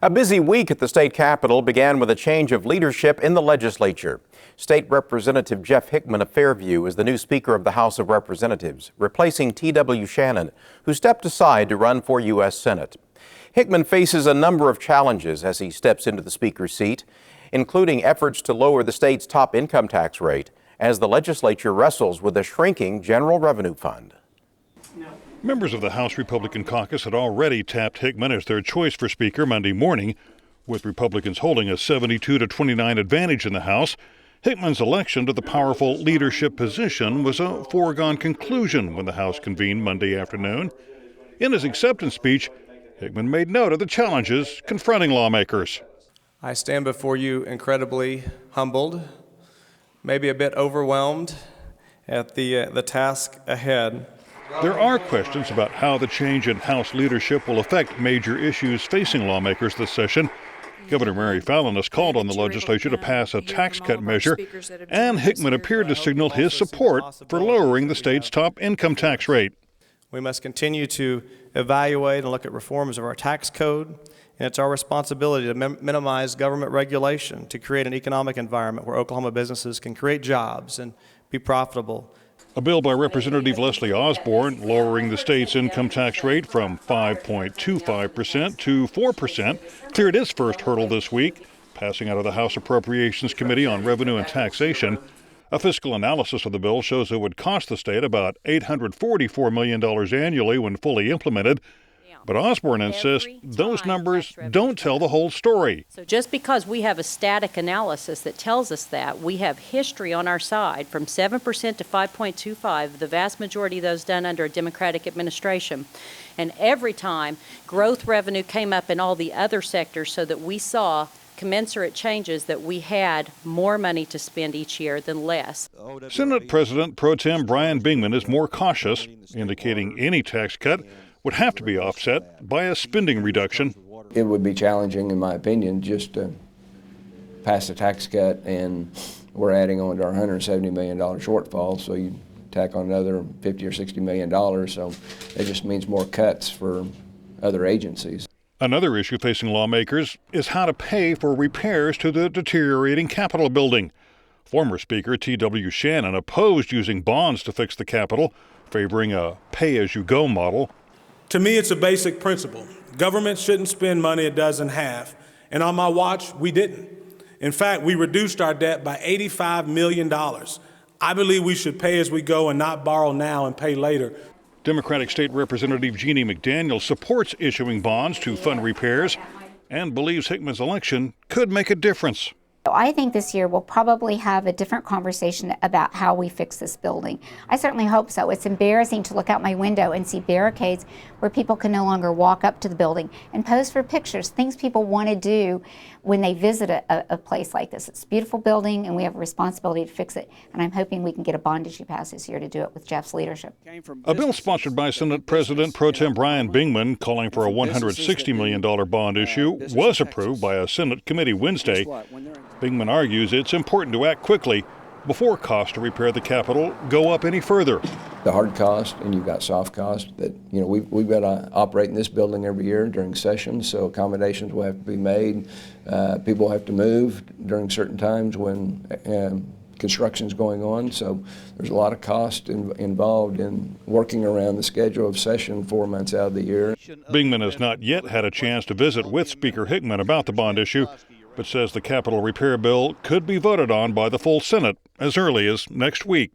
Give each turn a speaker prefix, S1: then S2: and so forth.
S1: A busy week at the state capitol began with a change of leadership in the legislature. State Representative Jeff Hickman of Fairview is the new Speaker of the House of Representatives, replacing T.W. Shannon, who stepped aside to run for U.S. Senate. Hickman faces a number of challenges as he steps into the Speaker's seat, including efforts to lower the state's top income tax rate as the legislature wrestles with a shrinking general revenue fund.
S2: Members of the House Republican caucus had already tapped Hickman as their choice for Speaker Monday morning. With Republicans holding a 72-29 advantage in the House, Hickman's election to the powerful leadership position was a foregone conclusion when the House convened Monday afternoon. In his acceptance speech, Hickman made note of the challenges confronting lawmakers.
S3: I stand before you incredibly humbled, maybe a bit overwhelmed at the task ahead.
S2: There are questions about how the change in House leadership will affect major issues facing lawmakers this session. Governor Mary Fallin has called on the legislature to pass a tax cut measure, and Hickman appeared to signal his support for lowering the state's top income tax rate.
S3: We must continue to evaluate and look at reforms of our tax code, and it's our responsibility to minimize government regulation to create an economic environment where Oklahoma businesses can create jobs and be profitable.
S2: A bill by Representative Leslie Osborne lowering the state's income tax rate from 5.25% to 4% cleared its first hurdle this week, passing out of the House Appropriations Committee on Revenue and Taxation. A fiscal analysis of the bill shows it would cost the state about $844 million annually when fully implemented. But Osborne insists those numbers don't tell the whole story.
S4: So just because we have a static analysis that tells us that, we have history on our side from 7% to 5.25%, the vast majority of those done under a Democratic administration. And every time growth revenue came up in all the other sectors so that we saw commensurate changes that we had more money to spend each year than less.
S2: Senate President Pro Tem Brian Bingman is more cautious, indicating any tax cut would have to be offset by a spending reduction.
S5: It would be challenging, in my opinion, just to pass a tax cut, and we're adding on to our $170 million shortfall, so you tack on another $50 or $60 million, so it just means more cuts for other agencies.
S2: Another issue facing lawmakers is how to pay for repairs to the deteriorating Capitol building. Former Speaker T.W. Shannon opposed using bonds to fix the Capitol, favoring a pay-as-you-go model.
S6: To me, it's a basic principle. Government shouldn't spend money it doesn't have, and on my watch, we didn't. In fact, we reduced our debt by $85 million. I believe we should pay as we go and not borrow now and pay later.
S2: Democratic State Representative Jeannie McDaniel supports issuing bonds to fund repairs and believes Hickman's election could make a difference.
S7: I think this year we'll probably have a different conversation about how we fix this building. I certainly hope so. It's embarrassing to look out my window and see barricades where people can no longer walk up to the building and pose for pictures, things people want to do when they visit a place like this. It's a beautiful building and we have a responsibility to fix it, and I'm hoping we can get a bond issue passed this year to do it with Jeff's leadership.
S2: A bill sponsored by Senate President Pro Tem Brian Bingman calling for a $160 million bond issue was approved by a Senate committee Wednesday. Bingman argues it's important to act quickly before costs to repair the Capitol go up any further.
S5: The hard cost, and you've got soft cost that, we've got to operate in this building every year during sessions, so accommodations will have to be made. People have to move during certain times when construction's going on, so there's a lot of cost involved in working around the schedule of session 4 months out of the year.
S2: Bingman has not yet had a chance to visit with Speaker Hickman about the bond issue, but says the Capitol repair bill could be voted on by the full Senate as early as next week.